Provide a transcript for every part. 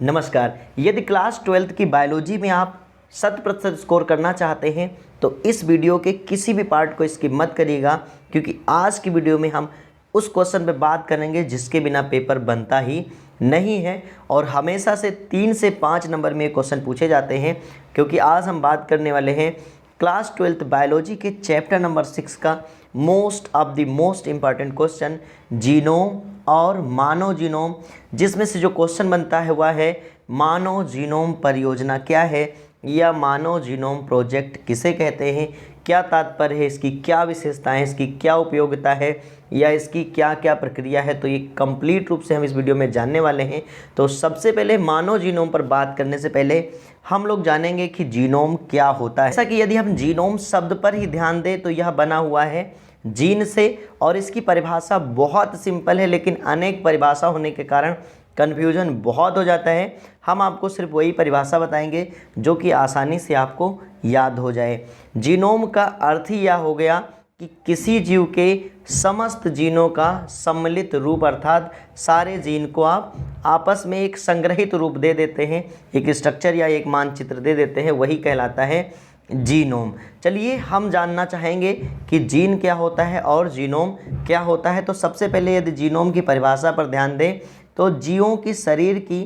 नमस्कार। यदि class 12th की बायोलॉजी में आप 100% स्कोर करना चाहते हैं तो इस वीडियो के किसी भी पार्ट को स्किप मत करिएगा, क्योंकि आज की वीडियो में हम उस क्वेश्चन पे बात करेंगे जिसके बिना पेपर बनता ही नहीं है। और हमेशा से 3 से 5 नंबर में क्वेश्चन पूछे जाते हैं, क्योंकि आज हम बात करने वाले हैं क्लास 12th बायोलॉजी के चैप्टर नंबर 6 का मोस्ट इम्पॉर्टेंट क्वेश्चन जीनोम और मानव जीनोम, जिसमें से जो क्वेश्चन बनता है वह है मानव जीनोम परियोजना क्या है या मानव जीनोम प्रोजेक्ट किसे कहते हैं, क्या तात्पर्य है इसकी, क्या विशेषताएं, इसकी क्या उपयोगिता है या इसकी क्या क्या प्रक्रिया है। तो ये कंप्लीट रूप से हम इस वीडियो में जानने वाले हैं। तो सबसे पहले मानव जीनोम पर बात करने से पहले हम लोग जानेंगे कि जीनोम क्या होता है। ऐसा कि यदि हम जीनोम शब्द पर ही ध्यान दें तो यह बना हुआ है जीन से, और इसकी परिभाषा बहुत सिंपल है, लेकिन अनेक परिभाषा होने के कारण कन्फ्यूजन बहुत हो जाता है। हम आपको सिर्फ वही परिभाषा बताएंगे जो कि आसानी से आपको याद हो जाए। जीनोम का अर्थ ही यह हो गया कि किसी जीव के समस्त जीनों का सम्मिलित रूप, अर्थात सारे जीन को आप आपस में एक संग्रहित रूप दे देते हैं, एक स्ट्रक्चर या एक मानचित्र दे देते हैं, वही कहलाता है जीनोम। चलिए हम जानना चाहेंगे कि जीन क्या होता है और जीनोम क्या होता है। तो सबसे पहले यदि जीनोम की परिभाषा पर ध्यान दें तो जीवों की शरीर की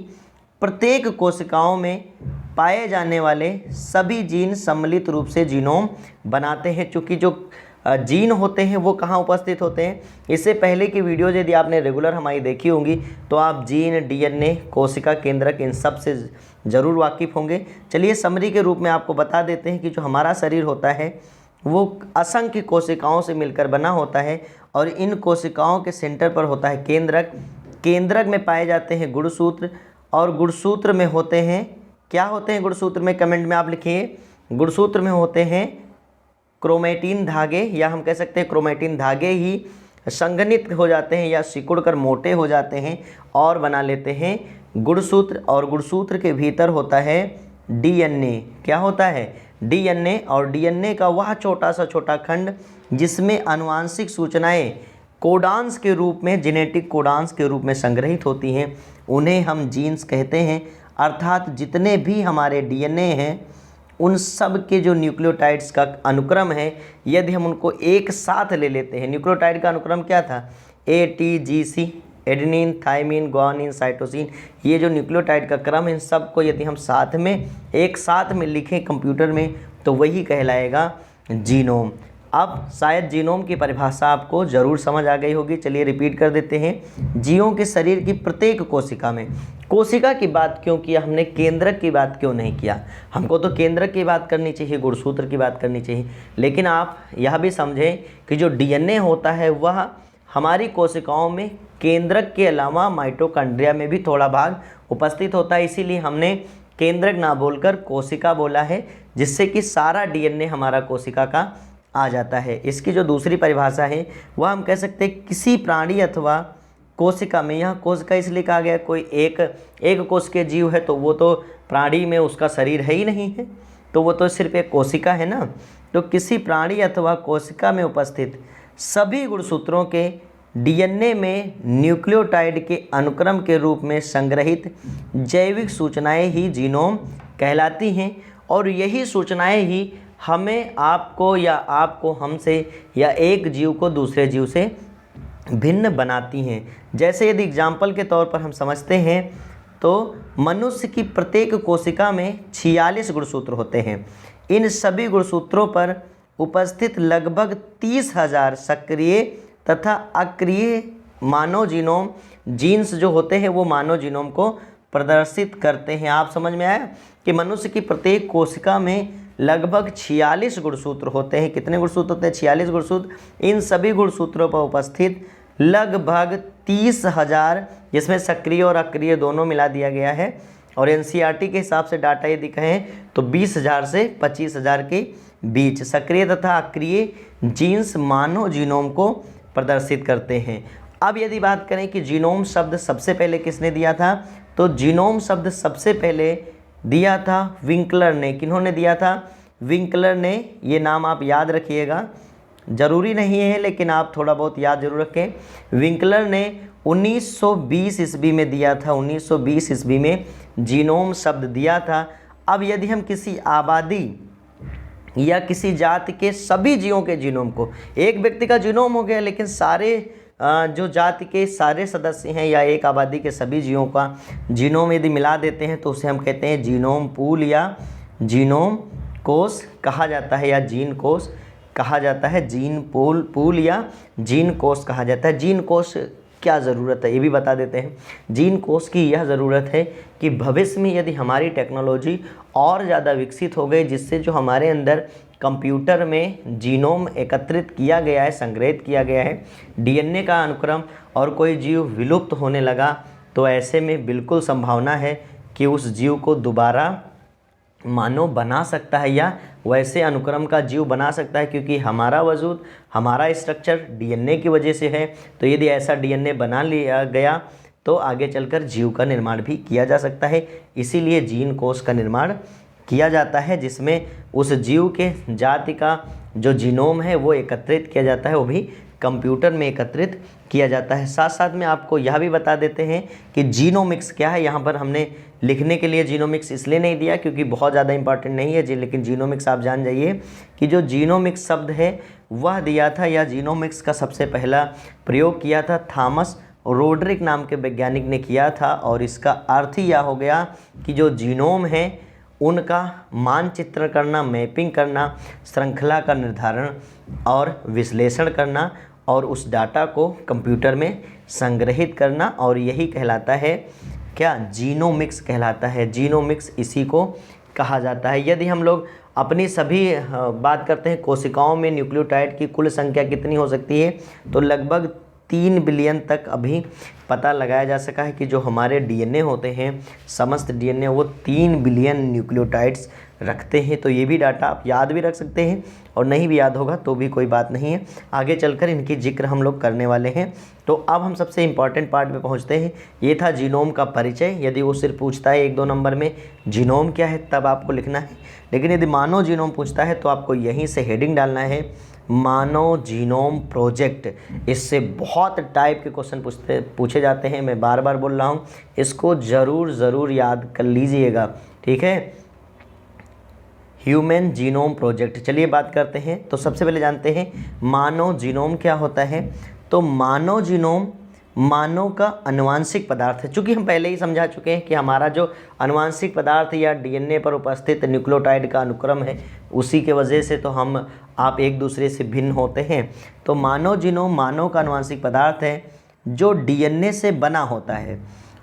प्रत्येक कोशिकाओं में पाए जाने वाले सभी जीन सम्मिलित रूप से जीनोम बनाते हैं। चूँकि जो जीन होते हैं वो कहाँ उपस्थित होते हैं, इससे पहले की वीडियोज यदि आपने रेगुलर हमारी देखी होंगी तो आप जीन, डीएनए, कोशिका केंद्रक, इन सब से ज़रूर वाकिफ़ होंगे। चलिए समरी के रूप में आपको बता देते हैं कि जो हमारा शरीर होता है वो असंख्य कोशिकाओं से मिलकर बना होता है, और इन कोशिकाओं के सेंटर पर होता है केंद्रक। केंद्रक में पाए जाते हैं गुणसूत्र, और गुणसूत्र में होते हैं, क्या होते हैं गुणसूत्र में, कमेंट में आप लिखिए। गुणसूत्र में होते हैं क्रोमेटिन धागे, या हम कह सकते हैं क्रोमेटिन धागे ही संघनित हो जाते हैं या सिकुड़ कर मोटे हो जाते हैं और बना लेते हैं गुणसूत्र। और गुणसूत्र के भीतर होता है डीएनए। क्या होता है? डीएनए। और डीएनए का वह छोटा सा छोटा खंड जिसमें आनुवांशिक सूचनाएं कोडांस के रूप में, जेनेटिक कोडांस के रूप में संग्रहित होती हैं, उन्हें हम जीन्स कहते हैं। अर्थात जितने भी हमारे डीएनए हैं उन सब के जो न्यूक्लियोटाइड्स का अनुक्रम है, यदि हम उनको एक साथ ले लेते हैं, न्यूक्लियोटाइड का अनुक्रम क्या था? ATGC, adenine, thymine, guanine, cytosine, ये जो न्यूक्लियोटाइड का क्रम है, इन सब को यदि हम साथ में एक साथ में लिखें कंप्यूटर में तो वही कहलाएगा जीनोम। अब शायद जीनोम की परिभाषा आपको ज़रूर समझ आ गई होगी। चलिए रिपीट कर देते हैं। जीवों के शरीर की प्रत्येक कोशिका में, कोशिका की बात क्यों किया हमने, केंद्रक की बात क्यों नहीं किया? हमको तो केंद्रक की बात करनी चाहिए, गुणसूत्र की बात करनी चाहिए, लेकिन आप यह भी समझें कि जो डीएनए होता है वह हमारी कोशिकाओं में केंद्रक के अलावा माइटोकॉन्ड्रिया में भी थोड़ा भाग उपस्थित होता है। इसीलिए हमने केंद्रक ना बोलकर कोशिका बोला है, जिससे कि सारा डीएनए हमारा कोशिका का आ जाता है। इसकी जो दूसरी परिभाषा है वह हम कह सकते हैं किसी प्राणी अथवा कोशिका में, यहाँ कोशिका इसलिए कहा गया, कोई एक कोश के जीव है तो वो तो प्राणी में उसका शरीर है ही नहीं है, तो वो तो सिर्फ एक कोशिका है ना। तो किसी प्राणी अथवा कोशिका में उपस्थित सभी गुणसूत्रों के डीएनए में न्यूक्लियोटाइड के अनुक्रम के रूप में संग्रहित जैविक सूचनाएं ही जीनोम कहलाती हैं, और यही सूचनाएं ही हमें, आपको या आपको हमसे, या एक जीव को दूसरे जीव से भिन्न बनाती हैं। जैसे यदि एग्जाम्पल के तौर पर हम समझते हैं तो मनुष्य की प्रत्येक कोशिका में 46 गुणसूत्र होते हैं। इन सभी गुणसूत्रों पर उपस्थित लगभग 30,000 सक्रिय तथा अक्रिय मानव जीनोम, जीन्स जो होते हैं वो मानव जीनोम को प्रदर्शित करते हैं। आप समझ में आया कि मनुष्य की प्रत्येक कोशिका में लगभग 46 गुणसूत्र होते हैं। कितने गुणसूत्र होते हैं? 46 गुणसूत्र। इन सभी गुणसूत्रों पर उपस्थित लगभग 30,000, जिसमें सक्रिय और अक्रिय दोनों मिला दिया गया है, और एनसीईआरटी के हिसाब से डाटा यदि कहें तो 20,000 से 25,000 के बीच सक्रिय तथा अक्रिय जीन्स मानव जीनोम को प्रदर्शित करते हैं। अब यदि बात करें कि जीनोम शब्द सबसे पहले किसने दिया था, तो जीनोम शब्द सबसे पहले दिया था विंकलर ने। किन्होंने दिया था? विंकलर ने। ये नाम आप याद रखिएगा, ज़रूरी नहीं है लेकिन आप थोड़ा बहुत याद जरूर रखें। विंकलर ने 1920 ईस्वी में दिया था। 1920 ईस्वी में जीनोम शब्द दिया था। अब यदि हम किसी आबादी या किसी जाति के सभी जीवों के जीनोम को, एक व्यक्ति का जीनोम हो गया लेकिन सारे जो जाति के सारे सदस्य हैं या एक आबादी के सभी जीवों का जीनोम यदि मिला देते हैं तो उसे हम कहते हैं जीनोम पूल या जीनोम कोष कहा जाता है, या जीन कोष कहा जाता है। जीन पूल या जीन कोष कहा जाता है। जीन कोष क्या ज़रूरत है ये भी बता देते हैं। जीन कोष की यह ज़रूरत है कि भविष्य में यदि हमारी टेक्नोलॉजी और ज़्यादा विकसित हो गई, जिससे जो हमारे अंदर कंप्यूटर में जीनोम एकत्रित किया गया है, संग्रहित किया गया है, डीएनए का अनुक्रम, और कोई जीव विलुप्त होने लगा, तो ऐसे में बिल्कुल संभावना है कि उस जीव को दोबारा मानव बना सकता है या वैसे अनुक्रम का जीव बना सकता है, क्योंकि हमारा वजूद, हमारा स्ट्रक्चर डीएनए की वजह से है। तो यदि ऐसा डीएनए बना लिया गया तो आगे चलकर जीव का निर्माण भी किया जा सकता है। इसीलिए जीन कोष का निर्माण किया जाता है, जिसमें उस जीव के जाति का जो जीनोम है वो एकत्रित किया जाता है, वो भी कंप्यूटर में एकत्रित किया जाता है। साथ साथ में आपको यह भी बता देते हैं कि जीनोमिक्स क्या है। यहाँ पर हमने लिखने के लिए जीनोमिक्स इसलिए नहीं दिया क्योंकि बहुत ज़्यादा इंपॉर्टेंट नहीं है जी, लेकिन जीनोमिक्स आप जान जाइए कि जो जीनोमिक्स शब्द है वह दिया था, या जीनोमिक्स का सबसे पहला प्रयोग किया था थॉमस रोडरिक नाम के वैज्ञानिक ने किया था। और इसका अर्थ ही यह हो गया कि जो जीनोम है उनका मानचित्र करना, मैपिंग करना, श्रृंखला का निर्धारण और विश्लेषण करना, और उस डाटा को कंप्यूटर में संग्रहित करना, और यही कहलाता है क्या, जीनोमिक्स कहलाता है। जीनोमिक्स इसी को कहा जाता है। यदि हम लोग अपनी सभी बात करते हैं कोशिकाओं में न्यूक्लियोटाइड की कुल संख्या कितनी हो सकती है, तो लगभग 3 बिलियन तक अभी पता लगाया जा सका है कि जो हमारे डीएनए होते हैं, समस्त डीएनए, वो 3 बिलियन न्यूक्लियोटाइड्स रखते हैं। तो ये भी डाटा आप याद भी रख सकते हैं, और नहीं भी याद होगा तो भी कोई बात नहीं है, आगे चलकर इनकी जिक्र हम लोग करने वाले हैं। तो अब हम सबसे इम्पॉर्टेंट पार्ट पे पहुंचते हैं। ये था जीनोम का परिचय। यदि वो सिर्फ पूछता है 1-2 नंबर में जीनोम क्या है, तब आपको लिखना है। लेकिन यदि मानव जीनोम पूछता है तो आपको यहीं से हेडिंग डालना है, मानव जीनोम प्रोजेक्ट। इससे बहुत टाइप के क्वेश्चन पूछे जाते हैं। मैं बार बार बोल रहा हूँ, इसको ज़रूर याद कर लीजिएगा, ठीक है। ह्यूमन जीनोम प्रोजेक्ट, चलिए बात करते हैं। तो सबसे पहले जानते हैं मानव जीनोम क्या होता है। तो मानव जीनोम मानव का अनुवांशिक पदार्थ है। चूँकि हम पहले ही समझा चुके हैं कि हमारा जो अनुवांशिक पदार्थ या डीएनए पर उपस्थित न्यूक्लियोटाइड का अनुक्रम है, उसी के वजह से तो आप एक दूसरे से भिन्न होते हैं। तो मानव जीनोम मानव का अनुवांशिक पदार्थ है जो डीएनए से बना होता है।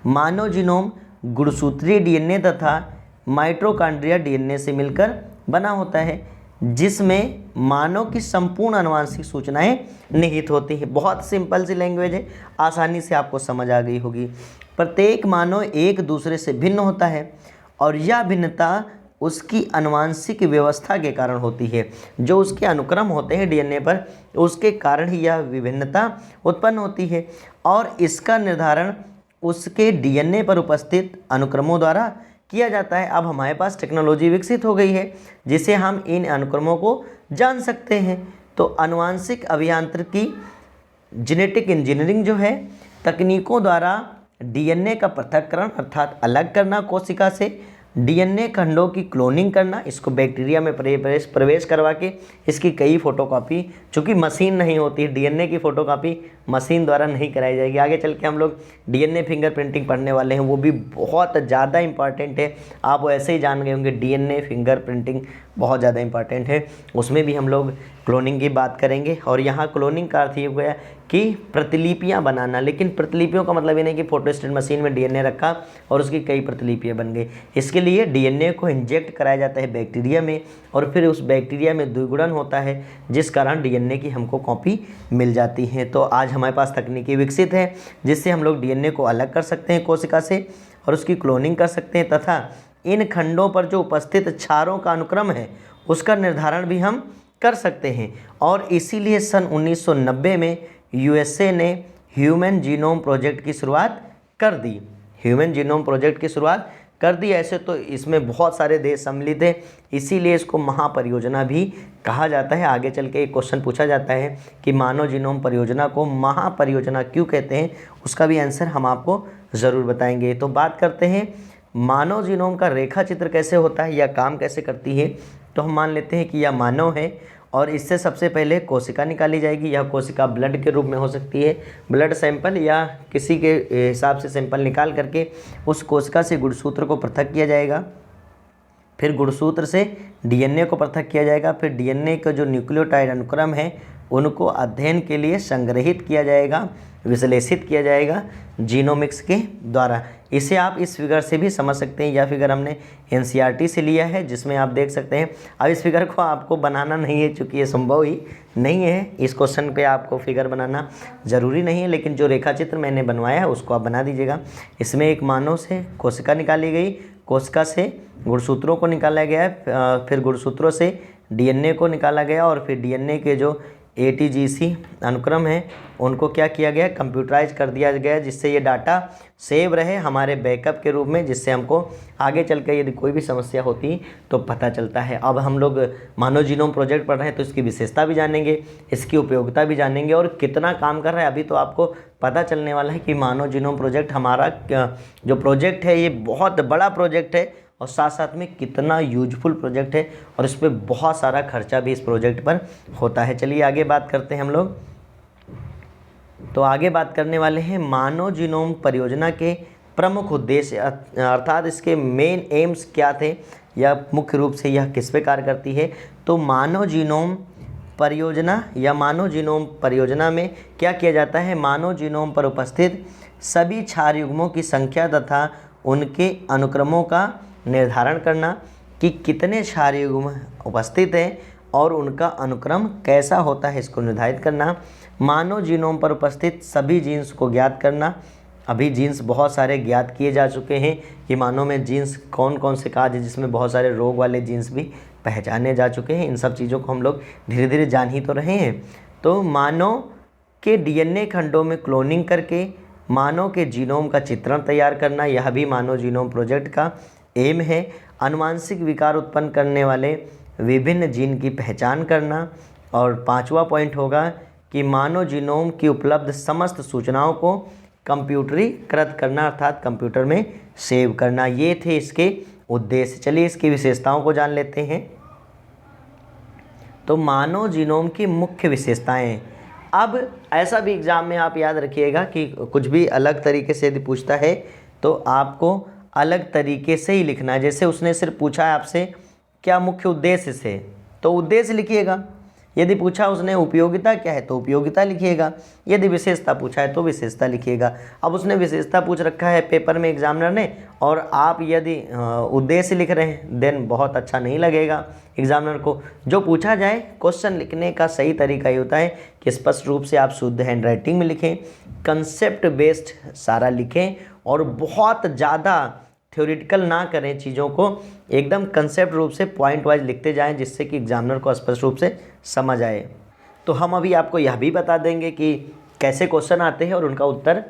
मानव जीनोम गुणसूत्रीय डीएनए तथा माइटोकॉन्ड्रिया डीएनए से मिलकर बना होता है, जिसमें मानव की संपूर्ण अनुवांशिक सूचनाएं निहित होती हैं। बहुत सिंपल सी लैंग्वेज है, आसानी से आपको समझ आ गई होगी। प्रत्येक मानव एक दूसरे से भिन्न होता है, और यह भिन्नता उसकी अनुवांशिक व्यवस्था के कारण होती है। जो उसके अनुक्रम होते हैं डीएनए पर, उसके कारण ही यह विभिन्नता उत्पन्न होती है, और इसका निर्धारण उसके डीएनए पर उपस्थित अनुक्रमों द्वारा किया जाता है। अब हमारे पास टेक्नोलॉजी विकसित हो गई है जिससे हम इन अनुक्रमों को जान सकते हैं। तो अनुवांशिक अभियांत्रिकी, जेनेटिक इंजीनियरिंग जो है, तकनीकों द्वारा डीएनए का पृथक्करण अर्थात अलग करना कोशिका से, डीएनए खंडों की क्लोनिंग करना, इसको बैक्टीरिया में प्रवेश करवा के इसकी कई फोटोकॉपी, चूँकि मशीन नहीं होती, डीएनए की फ़ोटोकॉपी मशीन द्वारा नहीं कराई जाएगी। आगे चल के हम लोग डीएनए फिंगर प्रिंटिंग पढ़ने वाले हैं, वो भी बहुत ज़्यादा इंपॉर्टेंट है। आप वैसे ही जान गए होंगे डीएनए फिंगर प्रिंटिंग बहुत ज़्यादा इंपॉर्टेंट है, उसमें भी हम लोग क्लोनिंग की बात करेंगे। और यहाँ क्लोनिंग का अर्थ ये हुआ कि प्रतिलिपियाँ बनाना, लेकिन प्रतिलिपियों का मतलब ये नहीं कि फोटोस्टेट मशीन में डीएनए रखा और उसकी कई प्रतिलिपियाँ बन गई। इसके लिए डीएनए को इंजेक्ट कराया जाता है बैक्टीरिया में, और फिर उस बैक्टीरिया में द्विगुणन होता है, जिस कारण डीएनए की हमको कॉपी मिल जाती है। तो आज हमारे पास तकनीकी विकसित है जिससे हम लोग डीएनए को अलग कर सकते हैं कोशिका से और उसकी क्लोनिंग कर सकते हैं, तथा इन खंडों पर जो उपस्थित क्षारों का अनुक्रम है उसका निर्धारण भी हम कर सकते हैं। और इसीलिए सन 1990 में यूएसए ने ह्यूमन जीनोम प्रोजेक्ट की शुरुआत कर दी। ह्यूमन जीनोम प्रोजेक्ट की शुरुआत कर दी। ऐसे तो इसमें बहुत सारे देश सम्मिलित हैं, इसीलिए इसको महापरियोजना भी कहा जाता है। आगे चल के एक क्वेश्चन पूछा जाता है कि मानव जीनोम परियोजना को महापरियोजना क्यों कहते हैं, उसका भी आंसर हम आपको ज़रूर बताएंगे। तो बात करते हैं मानव जीनोम का रेखा चित्र कैसे होता है या काम कैसे करती है। तो हम मान लेते हैं कि यह मानव है और इससे सबसे पहले कोशिका निकाली जाएगी। यह कोशिका ब्लड के रूप में हो सकती है, ब्लड सैंपल या किसी के हिसाब से सैंपल निकाल करके उस कोशिका से गुणसूत्र को पृथक किया जाएगा। फिर गुणसूत्र से डीएनए को पृथक किया जाएगा। फिर डीएनए का जो न्यूक्लियोटाइड अनुक्रम है उनको अध्ययन के लिए संग्रहित किया जाएगा, विश्लेषित किया जाएगा जीनोमिक्स के द्वारा। इसे आप इस फिगर से भी समझ सकते हैं। यह फिगर हमने एनसीईआरटी से लिया है, जिसमें आप देख सकते हैं। अब इस फिगर को आपको बनाना नहीं है, चूँकि ये संभव ही नहीं है। इस क्वेश्चन पे आपको फिगर बनाना ज़रूरी नहीं है, लेकिन जो रेखा चित्र मैंने बनवाया है उसको आप बना दीजिएगा। इसमें एक मानव से कोशिका निकाली गई, कोशिका से गुणसूत्रों को निकाला गया है, फिर गुणसूत्रों से डीएनए को निकाला गया और फिर डीएनए के जो ATGC अनुक्रम है उनको क्या किया गया, कंप्यूटराइज कर दिया गया, जिससे ये डाटा सेव रहे हमारे बैकअप के रूप में, जिससे हमको आगे चल कर यदि कोई भी समस्या होती तो पता चलता है। अब हम लोग मानव जीनोम प्रोजेक्ट पढ़ रहे हैं तो इसकी विशेषता भी जानेंगे, इसकी उपयोगिता भी जानेंगे और कितना काम कर रहा है अभी तो आपको पता चलने वाला है कि मानव जीनोम प्रोजेक्ट हमारा जो प्रोजेक्ट है ये बहुत बड़ा प्रोजेक्ट है और साथ साथ में कितना यूजफुल प्रोजेक्ट है और इस पर बहुत सारा खर्चा भी इस प्रोजेक्ट पर होता है। चलिए आगे बात करते हैं हम लोग। तो आगे बात करने वाले हैं मानव जीनोम परियोजना के प्रमुख उद्देश्य, अर्थात इसके मेन एम्स क्या थे या मुख्य रूप से यह किस पे कार्य करती है। तो मानव जीनोम परियोजना या मानव जीनोम परियोजना में क्या किया जाता है, मानव जीनोम पर उपस्थित सभी क्षार युग्मों की संख्या तथा उनके अनुक्रमों का निर्धारण करना कि कितने क्षार युग्म उपस्थित हैं और उनका अनुक्रम कैसा होता है, इसको निर्धारित करना। मानव जीनोम पर उपस्थित सभी जीन्स को ज्ञात करना। अभी जीन्स बहुत सारे ज्ञात किए जा चुके हैं कि मानव में जीन्स कौन कौन से काज है, जिसमें बहुत सारे रोग वाले जीन्स भी पहचाने जा चुके हैं। इन सब चीज़ों को हम लोग धीरे धीरे जान ही तो रहे हैं। तो मानव के डीएनए खंडों में क्लोनिंग करके मानव के जीनोम का चित्रण तैयार करना, यह भी मानव जीनोम प्रोजेक्ट का एम है। अनुवांशिक विकार उत्पन्न करने वाले विभिन्न जीन की पहचान करना। और पांचवा पॉइंट होगा कि मानव जीनोम की उपलब्ध समस्त सूचनाओं को कंप्यूटरीकृत करना, अर्थात कंप्यूटर में सेव करना। ये थे इसके उद्देश्य। चलिए इसकी विशेषताओं को जान लेते हैं। तो मानव जीनोम की मुख्य विशेषताएं। अब ऐसा भी एग्ज़ाम में आप याद रखिएगा कि कुछ भी अलग तरीके से यदि पूछता है तो आपको अलग तरीके से ही लिखना है। जैसे उसने सिर्फ पूछा है आपसे क्या मुख्य उद्देश्य से, तो उद्देश्य लिखिएगा। यदि पूछा उसने उपयोगिता क्या है तो उपयोगिता लिखिएगा। यदि विशेषता पूछा है तो विशेषता लिखिएगा। अब उसने विशेषता पूछ रखा है पेपर में एग्जामिनर ने और आप यदि उद्देश्य लिख रहे हैं देन बहुत अच्छा नहीं लगेगा एग्जामिनर को। जो पूछा जाए क्वेश्चन लिखने का सही तरीका ये होता है कि स्पष्ट रूप से आप शुद्ध हैंड राइटिंग में लिखें, कंसेप्ट बेस्ड सारा लिखें और बहुत ज़्यादा थ्योरेटिकल ना करें चीज़ों को, एकदम कंसेप्ट रूप से पॉइंट वाइज लिखते जाएं जिससे कि एग्जामिनर को स्पष्ट रूप से समझ आए। तो हम अभी आपको यह भी बता देंगे कि कैसे क्वेश्चन आते हैं और उनका उत्तर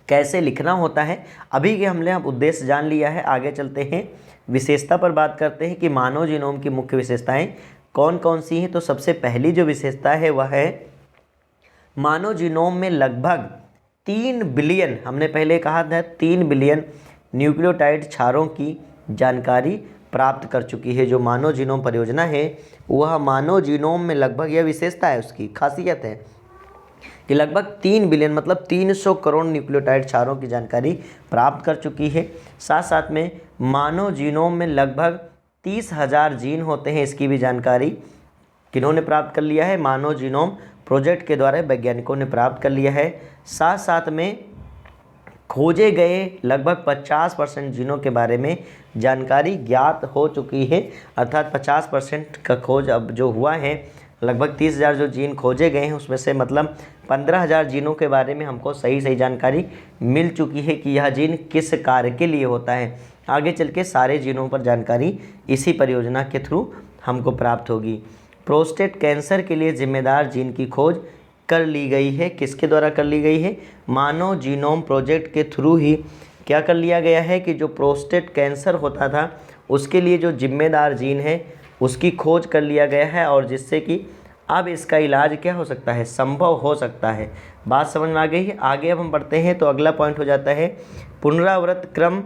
कैसे लिखना होता है। अभी के हमने अब उद्देश्य जान लिया है, आगे चलते हैं विशेषता पर बात करते हैं कि मानव जीनोम की मुख्य विशेषताएं कौन कौन सी हैं। तो सबसे पहली जो विशेषता है वह है मानव जीनोम में लगभग 3 बिलियन, हमने पहले कहा था 3 बिलियन न्यूक्लियोटाइड क्षारों की जानकारी प्राप्त कर चुकी है। जो मानव जीनोम परियोजना है वह मानव जीनोम में लगभग, यह विशेषता है उसकी खासियत है कि लगभग 3 बिलियन मतलब 300 करोड़ न्यूक्लियोटाइड क्षारों की जानकारी प्राप्त कर चुकी है। साथ साथ में मानव जीनोम में लगभग 30,000 जीन होते हैं, इसकी भी जानकारी किन्होंने प्राप्त कर लिया है, मानव जीनोम प्रोजेक्ट के द्वारा वैज्ञानिकों ने प्राप्त कर लिया है। साथ साथ में खोजे गए लगभग 50% जीनों के बारे में जानकारी ज्ञात हो चुकी है, अर्थात 50% का खोज अब जो हुआ है, लगभग 30,000 जो जीन खोजे गए हैं उसमें से मतलब 15,000 जीनों के बारे में हमको सही जानकारी मिल चुकी है कि यह जीन किस कार्य के लिए होता है। आगे चल के सारे जीनों पर जानकारी इसी परियोजना के थ्रू हमको प्राप्त होगी। प्रोस्टेट कैंसर के लिए जिम्मेदार जीन की खोज कर ली गई है। किसके द्वारा कर ली गई है? मानव जीनोम प्रोजेक्ट के थ्रू ही क्या कर लिया गया है कि जो प्रोस्टेट कैंसर होता था उसके लिए जो जिम्मेदार जीन है उसकी खोज कर लिया गया है, और जिससे कि अब इसका इलाज क्या हो सकता है, संभव हो सकता है। बात समझ में आ गई है। आगे अब हम बढ़ते हैं तो अगला पॉइंट हो जाता है पुनरावृत्त क्रम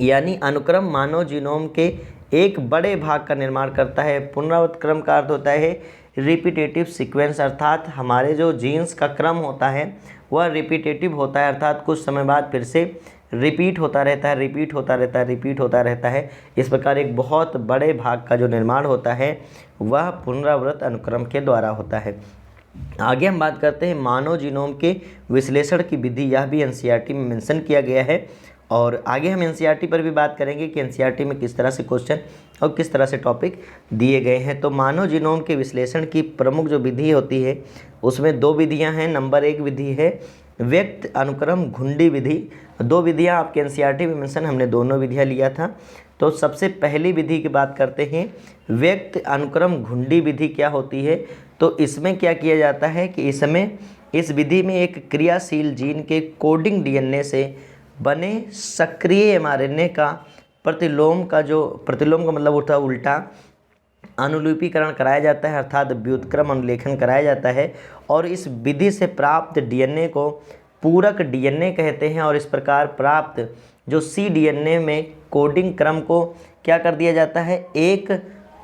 यानी अनुक्रम मानव जीनोम के एक बड़े भाग का निर्माण करता है। पुनरावृत्त क्रम का अर्थ होता है रिपीटेटिव सीक्वेंस, अर्थात हमारे जो जीन्स का क्रम होता है वह रिपीटेटिव होता है, अर्थात कुछ समय बाद फिर से रिपीट होता रहता है, रिपीट होता रहता है, रिपीट होता रहता है। इस प्रकार एक बहुत बड़े भाग का जो निर्माण होता है वह पुनरावृत्त अनुक्रम के द्वारा होता है। आगे हम बात करते हैं मानव जीनोम के विश्लेषण की विधि, यह भी एनसीईआरटी में मेंशन किया गया है, और आगे हम एनसीईआरटी पर भी बात करेंगे कि एनसीईआरटी में किस तरह से क्वेश्चन और किस तरह से टॉपिक दिए गए हैं। तो मानव जीनोम के विश्लेषण की प्रमुख जो विधि होती है उसमें दो विधियां हैं। नंबर 1 विधि है व्यक्त अनुक्रम घुंडी विधि। दो विधियां आपके एनसीईआरटी में मेंशन, हमने दोनों विधियां लिया था। तो सबसे पहली विधि की बात करते हैं, व्यक्त अनुक्रम घुंडी विधि क्या होती है। तो इसमें क्या किया जाता है कि इस विधि में एक क्रियाशील जीन के कोडिंग डीएनए से बने सक्रिय एमआरएनए का प्रतिलोम का मतलब होता है उल्टा अनुलिपीकरण कराया जाता है, अर्थात व्युत्क्रम अनुलेखन कराया जाता है, और इस विधि से प्राप्त डीएनए को पूरक डीएनए कहते हैं। और इस प्रकार प्राप्त जो सी डीएनए में कोडिंग क्रम को क्या कर दिया जाता है, एक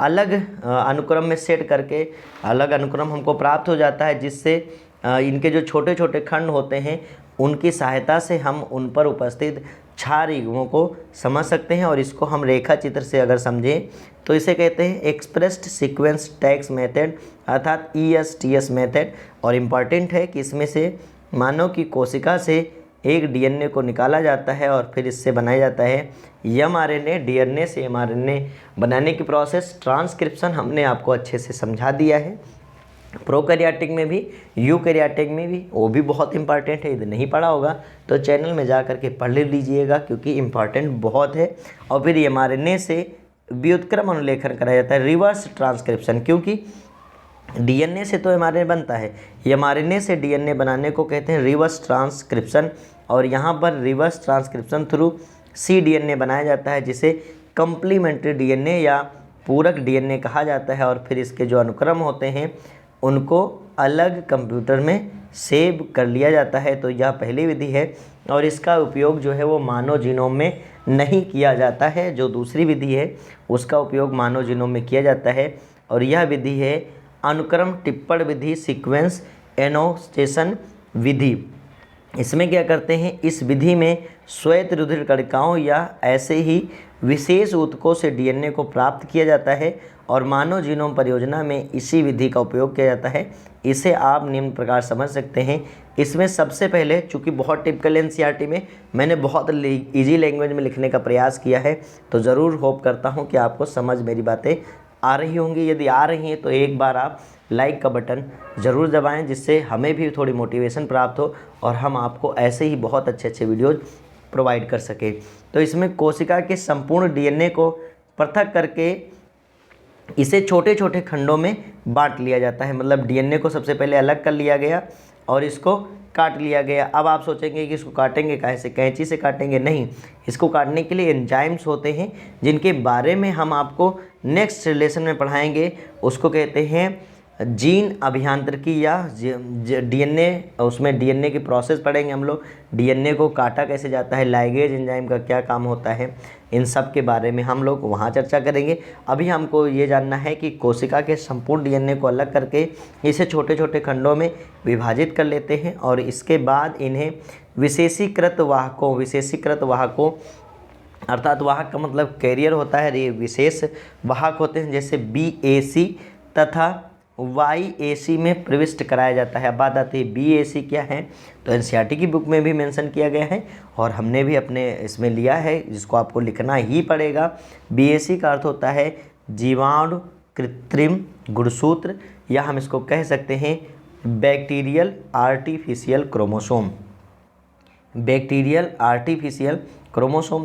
अलग अनुक्रम में सेट करके अलग अनुक्रम हमको प्राप्त हो जाता है, जिससे इनके जो छोटे छोटे खंड होते हैं उनकी सहायता से हम उन पर उपस्थित क्षार युग्मों को समझ सकते हैं। और इसको हम रेखा चित्र से अगर समझें तो इसे कहते हैं एक्सप्रेस्ड सीक्वेंस टैग्स मेथड, अर्थात ESTS मेथड। और इम्पॉर्टेंट है कि इसमें से मानव की कोशिका से एक डीएनए को निकाला जाता है और फिर इससे बनाया जाता है mRNA। डीएनए से mRNA बनाने की प्रोसेस ट्रांसक्रिप्शन हमने आपको अच्छे से समझा दिया है। प्रोकैरियोटिक में भी, यूकैरियोटिक में भी, वो भी बहुत इंपॉर्टेंट है। यदि नहीं पढ़ा होगा तो चैनल में जा करके पढ़ लीजिएगा, क्योंकि इम्पॉर्टेंट बहुत है। और फिर mRNA से व्युत्क्रम अनुलेखन कराया जाता है, रिवर्स ट्रांसक्रिप्शन, क्योंकि डीएनए से तो mRNA बनता है, mRNA से डीएनए बनाने को कहते हैं रिवर्स ट्रांसक्रिप्शन। और यहाँ पर रिवर्स ट्रांसक्रिप्शन थ्रू cDNA बनाया जाता है, जिसे कंप्लीमेंट्री डीएनए या पूरक डीएनए कहा जाता है। और फिर इसके जो अनुक्रम होते हैं उनको अलग कंप्यूटर में सेव कर लिया जाता है। तो यह पहली विधि है, और इसका उपयोग जो है वो मानव जीनोम में नहीं किया जाता है। जो दूसरी विधि है उसका उपयोग मानव जीनोम में किया जाता है, और यह विधि है अनुक्रम टिप्पण विधि, सीक्वेंस एनोटेशन विधि। इसमें क्या करते हैं, इस विधि में श्वेत रुधिर कणिकाओं या ऐसे ही विशेष ऊतकों से डीएनए को प्राप्त किया जाता है, और मानव जीनोम परियोजना में इसी विधि का उपयोग किया जाता है। इसे आप निम्न प्रकार समझ सकते हैं। इसमें सबसे पहले, चूँकि बहुत टिपिकल एनसीईआरटी में मैंने बहुत ईजी लैंग्वेज में लिखने का प्रयास किया है, तो ज़रूर होप करता हूँ कि आपको समझ मेरी बातें आ रही होंगी। यदि आ रही हैं तो एक बार आप लाइक का बटन ज़रूर दबाएं, जिससे हमें भी थोड़ी मोटिवेशन प्राप्त हो और हम आपको ऐसे ही बहुत अच्छे अच्छे वीडियोज़ प्रोवाइड कर सके। तो इसमें कोशिका के संपूर्ण डीएनए को पृथक करके इसे छोटे छोटे खंडों में बांट लिया जाता है। मतलब डीएनए को सबसे पहले अलग कर लिया गया और इसको काट लिया गया। अब आप सोचेंगे कि इसको काटेंगे कैसे, कैंची से काटेंगे? नहीं, इसको काटने के लिए एंजाइम्स होते हैं, जिनके बारे में हम आपको नेक्स्ट रिलेशन में पढ़ाएंगे। उसको कहते हैं जीन अभियांत्रिकी या डीएनए, उसमें डीएनए की प्रोसेस पढ़ेंगे हम लोग। डीएनए को काटा कैसे जाता है, लाइगेज एंजाइम का क्या काम होता है, इन सब के बारे में हम लोग वहाँ चर्चा करेंगे। अभी हमको ये जानना है कि कोशिका के संपूर्ण डीएनए को अलग करके इसे छोटे छोटे खंडों में विभाजित कर लेते हैं, और इसके बाद इन्हें विशेषीकृत वाहकों अर्थात वाहक का मतलब कैरियर होता है, ये विशेष वाहक होते हैं, जैसे BAC तथा YAC में प्रविष्ट कराया जाता है। अब बात आती है BAC क्या है, तो एनसीईआरटी की बुक में भी मेंशन किया गया है और हमने भी अपने इसमें लिया है, जिसको आपको लिखना ही पड़ेगा। BAC का अर्थ होता है जीवाणु कृत्रिम गुणसूत्र, या हम इसको कह सकते हैं बैक्टीरियल आर्टिफिशियल क्रोमोसोम।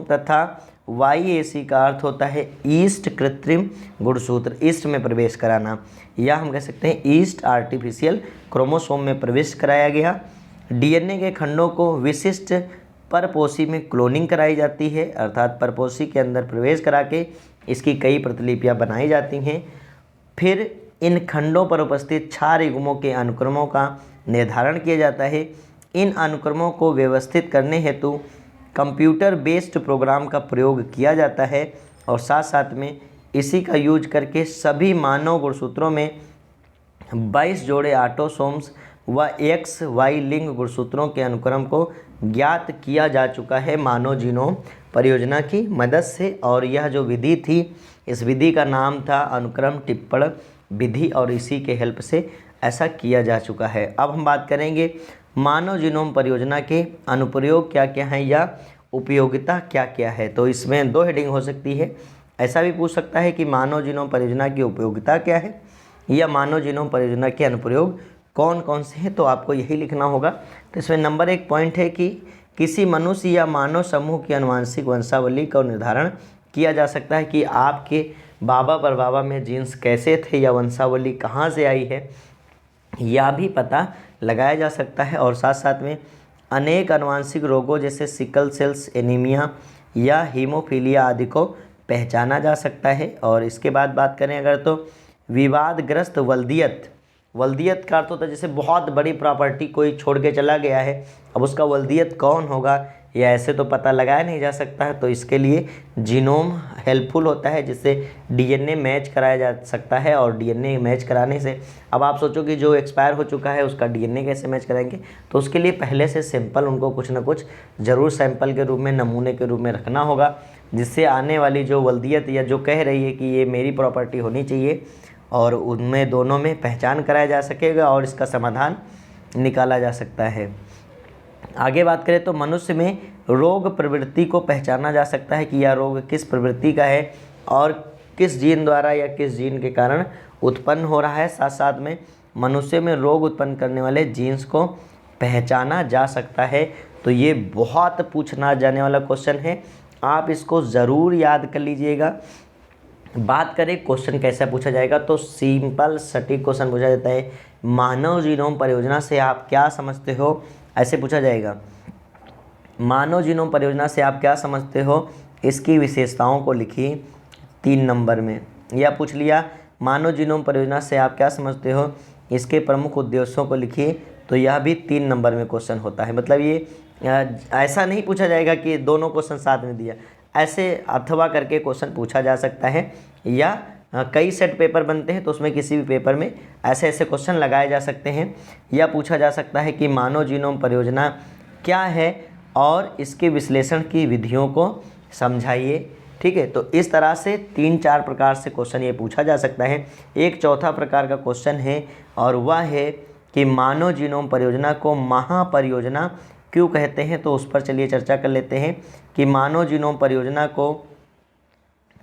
तथा YAC का अर्थ होता है ईस्ट कृत्रिम गुणसूत्र, ईस्ट में प्रवेश कराना, या हम कह सकते हैं ईस्ट आर्टिफिशियल क्रोमोसोम में प्रवेश कराया गया। डीएनए के खंडों को विशिष्ट परपोषी में क्लोनिंग कराई जाती है, अर्थात परपोषी के अंदर प्रवेश करा के इसकी कई प्रतिलिपियाँ बनाई जाती हैं। फिर इन खंडों पर उपस्थित क्षार युग्मों के अनुक्रमों का निर्धारण किया जाता है। इन अनुक्रमों को व्यवस्थित करने हेतु कंप्यूटर बेस्ड प्रोग्राम का प्रयोग किया जाता है और साथ साथ में इसी का यूज करके सभी मानव गुणसूत्रों में 22 जोड़े ऑटोसोम्स व XY लिंग गुणसूत्रों के अनुक्रम को ज्ञात किया जा चुका है मानव जीनोम परियोजना की मदद से। और यह जो विधि थी, इस विधि का नाम था अनुक्रम टिप्पण विधि और इसी के हेल्प से ऐसा किया जा चुका है। अब हम बात करेंगे मानव जीनोम परियोजना के अनुप्रयोग क्या क्या हैं या उपयोगिता क्या क्या है। तो इसमें दो हेडिंग हो सकती है। ऐसा भी पूछ सकता है कि मानव जीनोम परियोजना की उपयोगिता क्या है या मानव जीनोम परियोजना के अनुप्रयोग कौन कौन से हैं, तो आपको यही लिखना होगा। तो इसमें नंबर 1 पॉइंट है कि किसी मनुष्य या मानव समूह की अनुवांशिक वंशावली का निर्धारण किया जा सकता है कि आपके बाबा परबाबा में जीन्स कैसे थे या वंशावली कहाँ से आई है, यह भी पता लगाया जा सकता है। और साथ साथ में अनेक अनुवांशिक रोगों जैसे सिकल सेल्स एनीमिया या हीमोफीलिया आदि को पहचाना जा सकता है। और इसके बाद बात करें अगर तो विवादग्रस्त वल्दियत का अर्थ होता है जैसे बहुत बड़ी प्रॉपर्टी कोई छोड़ के चला गया है, अब उसका वल्दियत कौन होगा या ऐसे तो पता लगाया नहीं जा सकता है। तो इसके लिए जीनोम हेल्पफुल होता है, जिससे डीएनए मैच कराया जा सकता है। और डीएनए मैच कराने से अब आप सोचो कि जो एक्सपायर हो चुका है उसका डीएनए कैसे मैच कराएंगे, तो उसके लिए पहले से सैंपल उनको कुछ ना कुछ ज़रूर सैंपल के रूप में नमूने के रूप में रखना होगा, जिससे आने वाली जो वल्दियत या जो कह रही है कि ये मेरी प्रॉपर्टी होनी चाहिए और उनमें दोनों में पहचान कराया जा सकेगा और इसका समाधान निकाला जा सकता है। आगे बात करें तो मनुष्य में रोग प्रवृत्ति को पहचाना जा सकता है कि यह रोग किस प्रवृत्ति का है और किस जीन द्वारा या किस जीन के कारण उत्पन्न हो रहा है। साथ साथ में मनुष्य में रोग उत्पन्न करने वाले जीन्स को पहचाना जा सकता है। तो ये बहुत पूछना जाने वाला क्वेश्चन है, आप इसको ज़रूर याद कर लीजिएगा। बात करें क्वेश्चन कैसा पूछा जाएगा, तो सिंपल सटीक क्वेश्चन पूछा जाता है, मानव जीनोम परियोजना से आप क्या समझते हो, ऐसे पूछा जाएगा। मानव जीनोम परियोजना से आप क्या समझते हो, इसकी विशेषताओं को लिखिए 3 नंबर में। या पूछ लिया मानव जीनोम परियोजना से आप क्या समझते हो, इसके प्रमुख उद्देश्यों को लिखिए, तो यह भी 3 नंबर में क्वेश्चन होता है। मतलब ये ऐसा नहीं पूछा जाएगा कि दोनों क्वेश्चन साथ में दिया, ऐसे अथवा करके क्वेश्चन पूछा जा सकता है। या कई सेट पेपर बनते हैं तो उसमें किसी भी पेपर में ऐसे ऐसे क्वेश्चन लगाए जा सकते हैं। या पूछा जा सकता है कि मानव जीनोम परियोजना क्या है और इसके विश्लेषण की विधियों को समझाइए। ठीक है, तो इस तरह से 3-4 प्रकार से क्वेश्चन ये पूछा जा सकता है। एक चौथा प्रकार का क्वेश्चन है और वह है कि मानव जीनोम परियोजना को महापरियोजना क्यों कहते हैं, तो उस पर चलिए चर्चा कर लेते हैं कि मानव जीनोम परियोजना को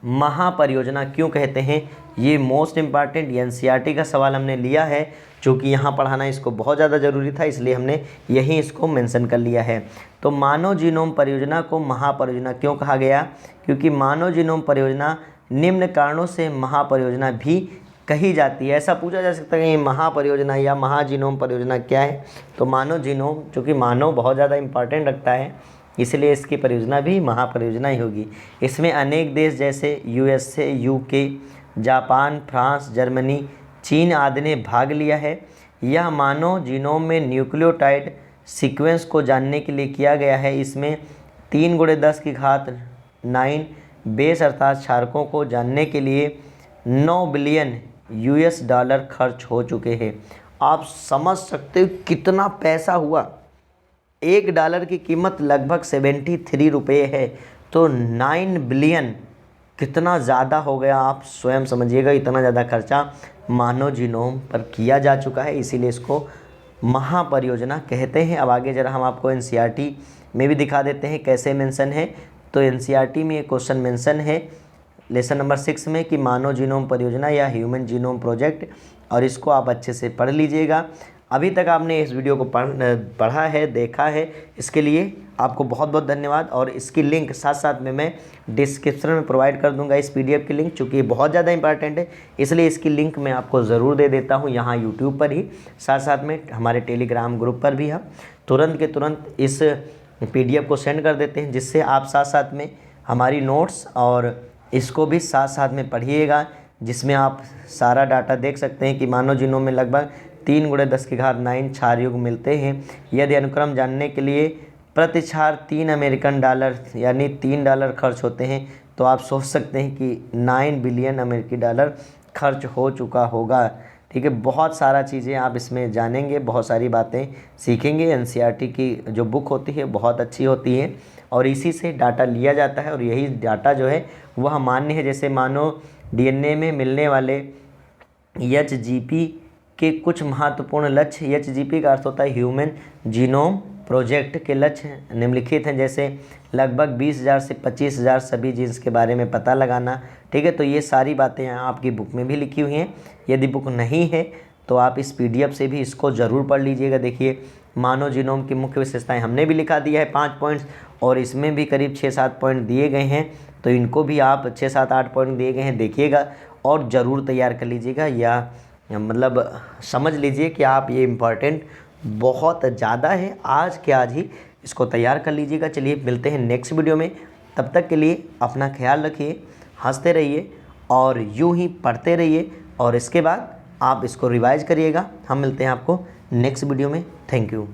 महापरियोजना क्यों कहते हैं। ये मोस्ट इम्पॉर्टेंट एनसीईआरटी का सवाल हमने लिया है, चूँकि यहाँ पढ़ाना इसको बहुत ज़्यादा ज़रूरी था, इसलिए हमने यहीं इसको मेंशन कर लिया है। तो मानव जीनोम परियोजना को महापरियोजना क्यों कहा गया, क्योंकि मानव जीनोम परियोजना निम्न कारणों से महापरियोजना भी कही जाती है। ऐसा पूछा जा सकता है कि महापरियोजना या महाजीनोम परियोजना क्या है, तो मानव जीनोम, चूँकि मानव बहुत ज़्यादा इम्पॉर्टेंट रखता है इसलिए इसकी परियोजना भी महापरियोजना ही होगी। इसमें अनेक देश जैसे USA, UK, Japan, France, Germany, चीन आदि ने भाग लिया है। यह मानव जीनोम में न्यूक्लियोटाइड सीक्वेंस को जानने के लिए किया गया है। इसमें 3×10⁹ बेस अर्थात क्षारकों को जानने के लिए $9 बिलियन खर्च हो चुके हैं। आप समझ सकते हो कितना पैसा हुआ। $1 की कीमत लगभग 73 रुपये है, तो 9 बिलियन कितना ज़्यादा हो गया, आप स्वयं समझिएगा। इतना ज़्यादा खर्चा मानव जीनोम पर किया जा चुका है, इसीलिए इसको महापरियोजना कहते हैं। अब आगे जरा हम आपको एनसीईआरटी में भी दिखा देते हैं कैसे मेंशन है। तो एनसीईआरटी में ये क्वेश्चन मेंशन है लेसन नंबर 6 में कि मानव जीनोम परियोजना या ह्यूमन जीनोम प्रोजेक्ट, और इसको आप अच्छे से पढ़ लीजिएगा। अभी तक आपने इस वीडियो को पढ़ा है, देखा है, इसके लिए आपको बहुत बहुत धन्यवाद। और इसकी लिंक साथ साथ में मैं डिस्क्रिप्शन में प्रोवाइड कर दूंगा, इस PDF की लिंक, चूँकि ये बहुत ज़्यादा इंपॉर्टेंट है इसलिए इसकी लिंक मैं आपको ज़रूर दे देता हूँ यहाँ YouTube पर ही, साथ साथ में हमारे टेलीग्राम ग्रुप पर भी। हम तुरंत के तुरंत इस PDF को सेंड कर देते हैं, जिससे आप साथ साथ में हमारी नोट्स और इसको भी साथ साथ में पढ़िएगा, जिसमें आप सारा डाटा देख सकते हैं कि मानव जीनोम में लगभग 3 × 10⁹ क्षार युग मिलते हैं। यदि अनुक्रम जानने के लिए प्रति क्षार $3 यानी $3 खर्च होते हैं, तो आप सोच सकते हैं कि 9 बिलियन अमेरिकी डॉलर खर्च हो चुका होगा। ठीक है, बहुत सारा चीज़ें आप इसमें जानेंगे, बहुत सारी बातें सीखेंगे। NCERT की जो बुक होती है बहुत अच्छी होती है और इसी से डाटा लिया जाता है और यही डाटा जो है वह मान्य है। जैसे मानो DNA में मिलने वाले HGP के कुछ महत्वपूर्ण लक्ष्य, HGP का अर्थ होता है ह्यूमन जीनोम प्रोजेक्ट के लक्ष्य निम्नलिखित हैं, जैसे लगभग 20,000 से 25,000 सभी जीन्स के बारे में पता लगाना। ठीक है, तो ये सारी बातें यहाँ आपकी बुक में भी लिखी हुई हैं। यदि बुक नहीं है तो आप इस PDF से भी इसको ज़रूर पढ़ लीजिएगा। देखिए, मानव जीनोम की मुख्य विशेषताएं हमने भी लिखा दिया है 5 पॉइंट्स, और इसमें भी करीब 6-7 पॉइंट दिए गए हैं, तो इनको भी आप 6-7-8 पॉइंट दिए गए हैं, देखिएगा और ज़रूर तैयार कर लीजिएगा, या मतलब समझ लीजिए कि आप ये इम्पॉर्टेंट बहुत ज़्यादा है, आज के आज ही इसको तैयार कर लीजिएगा। चलिए मिलते हैं नेक्स्ट वीडियो में, तब तक के लिए अपना ख्याल रखिए, हंसते रहिए और यूं ही पढ़ते रहिए, और इसके बाद आप इसको रिवाइज करिएगा। हम मिलते हैं आपको नेक्स्ट वीडियो में। Thank you.